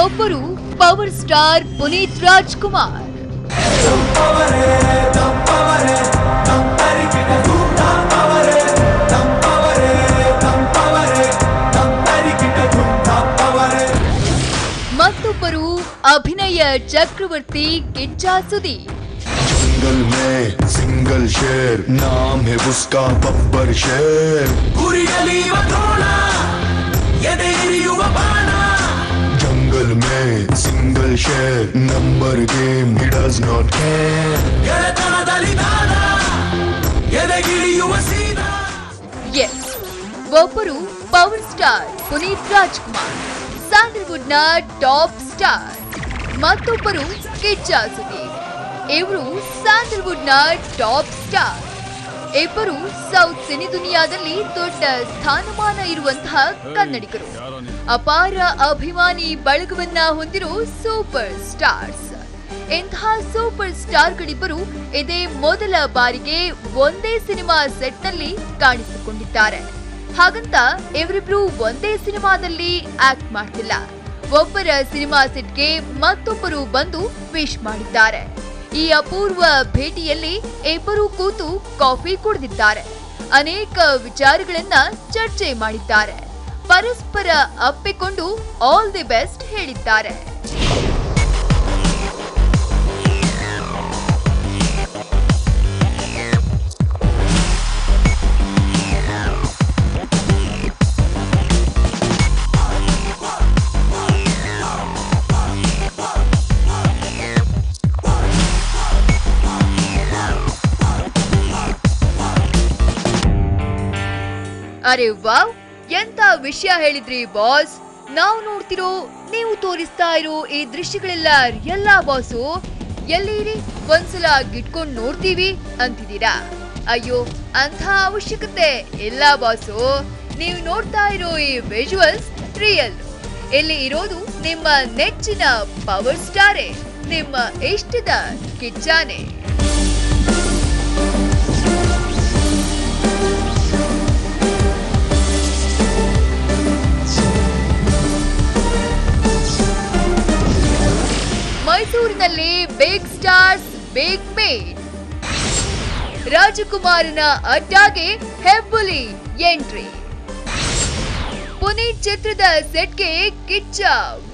ಒಬ್ಬರು power star Puneeth Rajkumar, ಮತ್ತೊಬ್ಬರು ಅಭಿನಯ ಚಕ್ರವರ್ತಿ ಕಿಚ್ಚ ಸುದೀಪ್। जंगल में सिंगल शेर नाम है उसका बब्बर शेर, जंगल में सिंगल शेर number game he does not care। Yes, ಒಬ್ಬರು power star Puneeth Rajkumar, Sandalwood ನ ಟಾಪ್ ಸ್ಟಾರ್, ಮತ್ತೊಬ್ಬರು ಕಿಚ್ಚ ಸುದೀಪ್, ಇವರು ಸ್ಯಾಂಡಲ್ವುಡ್ ನ ಟಾಪ್ ಸ್ಟಾರ್। ಇಬ್ಬರು ಸೌತ್ ಸಿನಿ ದುನಿಯಾದಲ್ಲಿ ದೊಡ್ಡ ಸ್ಥಾನಮಾನ ಇರುವಂತಹ ಕನ್ನಡಿಗರು, ಅಪಾರ ಅಭಿಮಾನಿ ಬಳಗವನ್ನ ಹೊಂದಿರೋ ಸೂಪರ್ ಸ್ಟಾರ್ಸ್। ಇಂತಹ ಸೂಪರ್ ಸ್ಟಾರ್ಗಳಿಬ್ಬರು ಇದೇ ಮೊದಲ ಬಾರಿಗೆ ಒಂದೇ ಸಿನಿಮಾ ಸೆಟ್ನಲ್ಲಿ ಕಾಣಿಸಿಕೊಂಡಿದ್ದಾರೆ। ಹಾಗಂತ ಇವರಿಬ್ರು ಒಂದೇ ಸಿನಿಮಾದಲ್ಲಿ ಆಕ್ಟ್ ಮಾಡ್ತಿಲ್ಲ, ಒಬ್ಬರ ಸಿನಿಮಾ ಸೆಟ್ಗೆ ಮತ್ತೊಬ್ಬರು ಬಂದು ವಿಶ್ ಮಾಡಿದ್ದಾರೆ। ಈ ಅಪೂರ್ವ ಭೇಟಿಯಲ್ಲಿ ಇಬ್ಬರು ಕೂತು ಕಾಫಿ ಕುಡಿದಿದ್ದಾರೆ, ಅನೇಕ ವಿಚಾರಗಳನ್ನ ಚರ್ಚೆ ಮಾಡಿದ್ದಾರೆ, ಪರಸ್ಪರ ಅಪ್ಪಿಕೊಂಡು ಆಲ್ ದಿ ಬೆಸ್ಟ್ ಹೇಳಿದ್ದಾರೆ। ಅರೆ ವಾವ್, ಎಂತ ವಿಷಯ ಹೇಳಿದ್ರಿ ಬಾಸ್, ನಾವು ನೋಡ್ತಿರೋ ನೀವು ತೋರಿಸ್ತಾ ಇರೋ ಈ ದೃಶ್ಯಗಳೆಲ್ಲ ರಿಯಲ್ ಬಾಸು, ಎಲ್ಲಿರಿ ಒಂದ್ಸಲ ಗಿಟ್ಕೊಂಡು ನೋಡ್ತೀವಿ ಅಂತಿದ್ದೀರಾ? ಅಯ್ಯೋ, ಅಂಥ ಅವಶ್ಯಕತೆ ಇಲ್ಲ ಬಾಸು, ನೀವು ನೋಡ್ತಾ ಇರೋ ಈ ವಿಜುವಲ್ಸ್ ರಿಯಲ್। ಇಲ್ಲಿ ಇರೋದು ನಿಮ್ಮ ನೆಚ್ಚಿನ ಪವರ್ ಸ್ಟಾರೇ, ನಿಮ್ಮ ಇಷ್ಟದ ಕಿಚ್ಚಾನೆ। ಮೈಸೂರಿನಲ್ಲಿ ಬಿಗ್ ಸ್ಟಾರ್ಸ್ ಬಿಗ್ ಮೀಟ್, ರಾಜಕುಮಾರನ ಅಡ್ಡಾಗೆ ಹೆಬ್ಬುಲಿ ಎಂಟ್ರಿ, ಪುನೀತ್ ಚಿತ್ರದ ಸೆಟ್ಗೆ ಕಿಚ್ಚ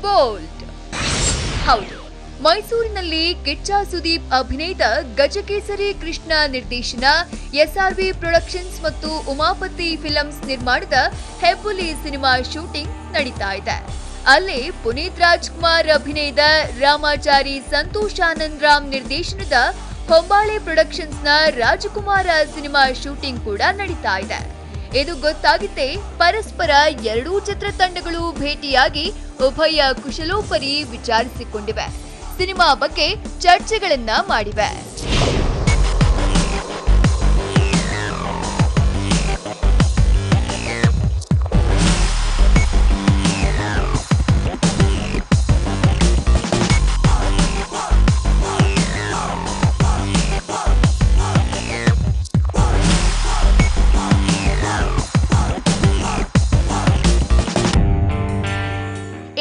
ಬೋಲ್ಡ್। ಹೌದು, ಮೈಸೂರಿನಲ್ಲಿ ಕಿಚ್ಚ ಸುದೀಪ್ ಅಭಿನಯದ ಗಜಕೇಸರಿ ಕೃಷ್ಣ ನಿರ್ದೇಶನ SRV ಪ್ರೊಡಕ್ಷನ್ಸ್ ಮತ್ತು ಉಮಾಪತಿ ಫಿಲ್ಮ್ಸ್ ನಿರ್ಮಾಣದ ಹೆಬ್ಬುಲಿ ಸಿನಿಮಾ ಶೂಟಿಂಗ್ ನಡೀತಾ ಇದೆ। ಅಲ್ಲಿ ಪುನೀತ್ ರಾಜ್ಕುಮಾರ್ ಅಭಿನಯದ ರಾಮಾಚಾರಿ ಸಂತೋಷ್ ಆನಂದ್ ರಾಮ್ ನಿರ್ದೇಶನದ ಹೊಂಬಾಳೆ ಪ್ರೊಡಕ್ಷನ್ಸ್ ನ ರಾಜಕುಮಾರ ಸಿನಿಮಾ ಶೂಟಿಂಗ್ ಕೂಡ ನಡೀತಾ ಇದೆ। ಇದು ಗೊತ್ತಾಗಿದ್ದೇ ಪರಸ್ಪರ ಎರಡೂ ಚಿತ್ರತಂಡಗಳು ಭೇಟಿಯಾಗಿ ಉಭಯ ಕುಶಲೋಪರಿ ವಿಚಾರಿಸಿಕೊಂಡಿವೆ, ಸಿನಿಮಾ ಬಗ್ಗೆ ಚರ್ಚೆಗಳನ್ನ ಮಾಡಿವೆ।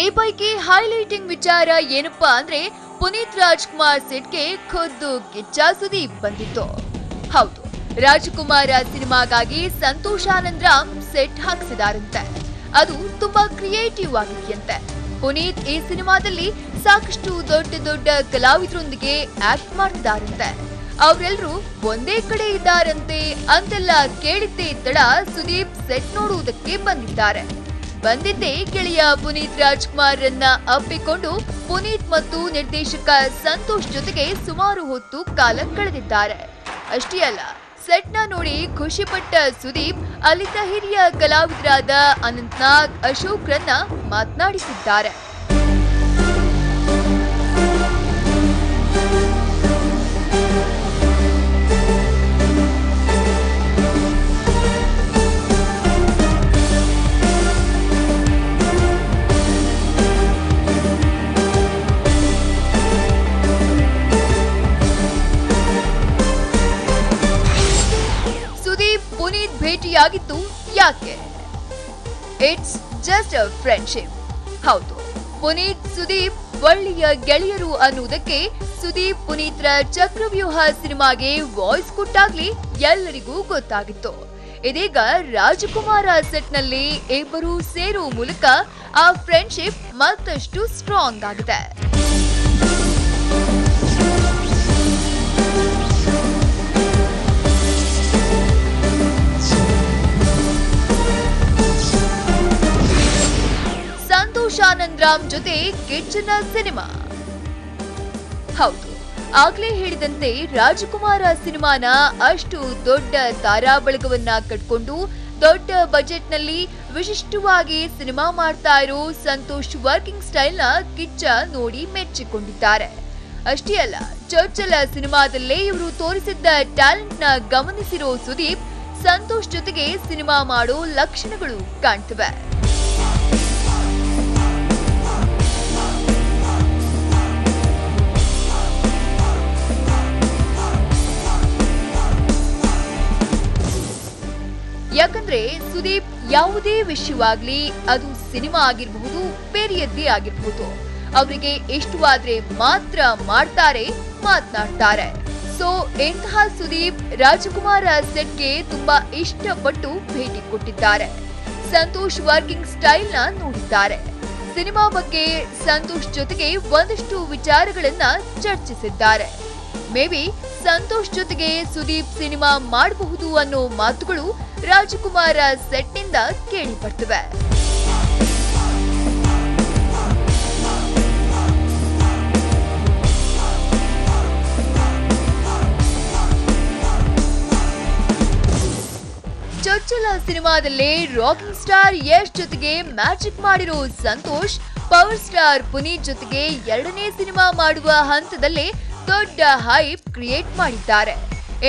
ಈ ಪೈಕಿ ಹೈಲೈಟಿಂಗ್ ವಿಚಾರ ಏನಪ್ಪಾ ಅಂದ್ರೆ, ಪುನೀತ್ ರಾಜ್ಕುಮಾರ್ ಸೆಟ್ಗೆ ಖುದ್ದು ಕಿಚ್ಚ ಸುದೀಪ್ ಬಂದಿತ್ತು। ಹೌದು, ರಾಜಕುಮಾರ ಸಿನಿಮಾಗಾಗಿ ಸಂತೋಷ್ ಆನಂದ್ ರಾಮ್ ಸೆಟ್ ಹಾಕಿಸಿದಾರಂತೆ, ಅದು ತುಂಬಾ ಕ್ರಿಯೇಟಿವ್ ಆಗಿದೆಯಂತೆ। ಪುನೀತ್ ಈ ಸಿನಿಮಾದಲ್ಲಿ ಸಾಕಷ್ಟು ದೊಡ್ಡ ದೊಡ್ಡ ಕಲಾವಿದರೊಂದಿಗೆ ಆಕ್ಟ್ ಮಾಡ್ತಿದಾರಂತೆ, ಅವರೆಲ್ಲರೂ ಒಂದೇ ಕಡೆ ಇದ್ದಾರಂತೆ ಅಂತೆಲ್ಲ ಕೇಳಿದ್ದೇ ತಡ ಸುದೀಪ್ ಸೆಟ್ ನೋಡುವುದಕ್ಕೆ ಬಂದಿದ್ದಾರೆ। ಬಂದಿದ್ದೇ ಗೆಳೆಯ ಪುನೀತ್ ರಾಜ್ಕುಮಾರ್ ರನ್ನ ಅಪ್ಪಿಕೊಂಡು ಪುನೀತ್ ಮತ್ತು ನಿರ್ದೇಶಕ ಸಂತೋಷ್ ಜೊತೆಗೆ ಸುಮಾರು ಹೊತ್ತು ಕಾಲ ಕಳೆದಿದ್ದಾರೆ। ಅಷ್ಟೇ ಅಲ್ಲ, ಸೆಟ್ನ ನೋಡಿ ಖುಷಿಪಟ್ಟ ಸುದೀಪ್ ಅಲ್ಲಿದ್ದ ಹಿರಿಯ ಕಲಾವಿದರಾದ ಅನಂತ್ನಾಗ್, ಅಶೋಕ್ ರನ್ನ ಮಾತನಾಡಿಸಿದ್ದಾರೆ। ಭೇಟಿಯಾಗಿದ್ದು ಯಾಕೆ? It's just a friendship. ಹೌದು, ಪುನೀತ್ ಸುದೀಪ್ ಒಳ್ಳೆಯ ಗೆಳೆಯರು ಅನ್ನುವುದಕ್ಕೆ ಸುದೀಪ್ ಪುನೀತ್ರ ಚಕ್ರವ್ಯೂಹ ಸಿನಿಮಾಗೆ ವಾಯ್ಸ್ ಕೊಟ್ಟಾಗ್ಲಿ ಎಲ್ಲರಿಗೂ ಗೊತ್ತಾಗಿತ್ತು. ಇದೀಗ ರಾಜಕುಮಾರ ಸೆಟ್ನಲ್ಲಿ ಇಬ್ಬರು ಸೇರುವ ಮೂಲಕ ಆ ಫ್ರೆಂಡ್ಶಿಪ್ ಮತ್ತಷ್ಟು ಸ್ಟ್ರಾಂಗ್ ಆಗಿದೆ. ಸಂತೋಷ್ ಆನಂದರಾಮ್ ಜೊತೆ ಕಿಚ್ಚನ ಸಿನಿಮಾ. ಹೌದು, ಆಗ್ಲೇ ಹೇಳಿದಂತೆ ರಾಜಕುಮಾರ ಸಿನಿಮಾನ ಅಷ್ಟು ದೊಡ್ಡ ತಾರಾ ಬಳಗವನ್ನ ಕಟ್ಕೊಂಡು ದೊಡ್ಡ ಬಜೆಟ್ ನಲ್ಲಿ ವಿಶಿಷ್ಟವಾಗಿ ಸಿನಿಮಾ ಮಾಡ್ತಾ ಇರೋ ಸಂತೋಷ್ ವರ್ಕಿಂಗ್ ಸ್ಟೈಲ್ ನ ಕಿಚ್ಚ ನೋಡಿ ಮೆಚ್ಚಿಕೊಂಡಿದ್ದಾರೆ. ಅಷ್ಟೇ ಅಲ್ಲ, ಚೊಚ್ಚಲ ಸಿನಿಮಾದಲ್ಲೇ ಇವರು ತೋರಿಸಿದ್ದ ಟ್ಯಾಲೆಂಟ್ ನ ಗಮನಿಸಿರೋ ಸುದೀಪ್ ಸಂತೋಷ್ ಜೊತೆಗೆ ಸಿನಿಮಾ ಮಾಡೋ ಲಕ್ಷಣಗಳು ಕಾಣ್ತಿವೆ. ಯಾಕಂದ್ರೆ ಸುದೀಪ್ ಯಾವುದೇ ವಿಷಯವಾಗ್ಲಿ, ಅದು ಸಿನಿಮಾ ಆಗಿರಬಹುದು, ಬೇರೆಯದ್ದೇ ಆಗಿರಬಹುದು, ಅವರಿಗೆ ಇಷ್ಟವಾದ್ರೆ ಮಾತ್ರ ಮಾಡ್ತಾರೆ, ಮಾತನಾಡ್ತಾರೆ. ಸೊ ಇಂತಹ ಸುದೀಪ್ ರಾಜಕುಮಾರ ಸೆಟ್ಗೆ ತುಂಬಾ ಇಷ್ಟಪಟ್ಟು ಭೇಟಿ ಕೊಟ್ಟಿದ್ದಾರೆ. ಸಂತೋಷ್ ವರ್ಕಿಂಗ್ ಸ್ಟೈಲ್ ನ ನೋಡಿದ್ದಾರೆ. ಸಿನಿಮಾ ಬಗ್ಗೆ ಸಂತೋಷ್ ಜೊತೆಗೆ ಒಂದಷ್ಟು ವಿಚಾರಗಳನ್ನ ಚರ್ಚಿಸಿದ್ದಾರೆ. ಮೇ ಬಿ ಸಂತೋಷ್ ಜೊತೆಗೆ ಸುದೀಪ್ ಸಿನಿಮಾ ಮಾಡಬಹುದು ಅನ್ನೋ ಮಾತುಗಳು ರಾಜಕುಮಾರ ಸೆಟ್ನಿಂದ ಕೇಳಿ ಬರ್ತಿವೆ. ಚೊಚ್ಚಲ ಸಿನಿಮಾದಲ್ಲೇ ರಾಕಿಂಗ್ ಸ್ಟಾರ್ ಯಶ್ ಜೊತೆಗೆ ಮ್ಯಾಜಿಕ್ ಮಾಡಿರೋ ಸಂತೋಷ್ ಪವರ್ ಸ್ಟಾರ್ ಪುನೀತ್ ಜೊತೆಗೆ ಎರಡನೇ ಸಿನಿಮಾ ಮಾಡುವ ಹಂತದಲ್ಲೇ ದೊಡ್ಡ ಹೈಪ್ ಕ್ರಿಯೇಟ್ ಮಾಡಿದ್ದಾರೆ.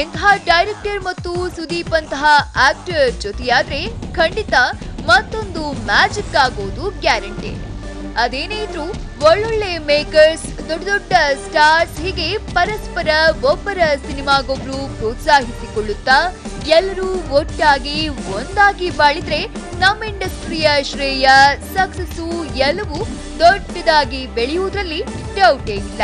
ಇಂತಹ ಡೈರೆಕ್ಟರ್ ಮತ್ತು ಸುದೀಪ್ ಅಂತಹ ಆಕ್ಟರ್ ಜೊತೆಯಾದ್ರೆ ಖಂಡಿತ ಮತ್ತೊಂದು ಮ್ಯಾಜಿಕ್ ಆಗೋದು ಗ್ಯಾರಂಟಿ. ಅದೇನೇ ಇದ್ರೂ ಒಳ್ಳೊಳ್ಳೆ ಮೇಕರ್ಸ್, ದೊಡ್ಡ ದೊಡ್ಡ ಸ್ಟಾರ್ಸ್ ಹೀಗೆ ಪರಸ್ಪರ ಒಬ್ಬರ ಸಿನಿಮಾಗೊಬ್ರು ಪ್ರೋತ್ಸಾಹಿಸಿಕೊಳ್ಳುತ್ತಾ ಎಲ್ಲರೂ ಒಟ್ಟಾಗಿ ಒಂದಾಗಿ ಬಾಳಿದ್ರೆ ನಮ್ಮ ಇಂಡಸ್ಟ್ರಿಯ ಶ್ರೇಯ, ಸಕ್ಸಸ್ಸು ಎಲ್ಲವೂ ದೊಡ್ಡದಾಗಿ ಬೆಳೆಯುವುದರಲ್ಲಿ ಡೌಟೇ ಇಲ್ಲ.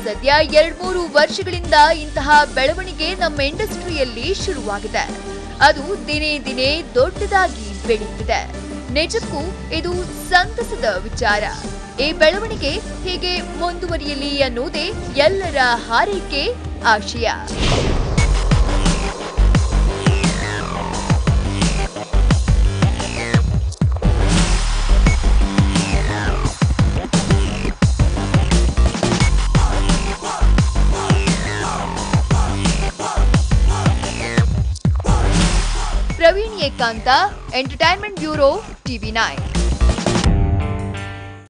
ಸದ್ಯ 2-3 ವರ್ಷಗಳಿಂದ ಇಂತಹ ಬೆಳವಣಿಗೆ ನಮ್ಮ ಇಂಡಸ್ಟ್ರಿಯಲ್ಲಿ ಶುರುವಾಗಿದೆ. ಅದು ದಿನೇ ದಿನೇ ದೊಡ್ಡದಾಗಿ ಬೆಳೆಯುತ್ತಿದೆ. ನಿಜಕ್ಕೂ ಇದು ಸಂತಸದ ವಿಚಾರ. ಈ ಬೆಳವಣಿಗೆ ಹೀಗೆ ಮುಂದುವರಿಯಲಿ ಅನ್ನೋದೇ ಎಲ್ಲರ ಹಾರೈಕೆ, ಆಶಯ. ಪ್ರವೀಣ್ ಏಕಾಂತ, ಎಂಟರ್ಟೈನ್ಮೆಂಟ್ ಬ್ಯೂರೋ, TV9.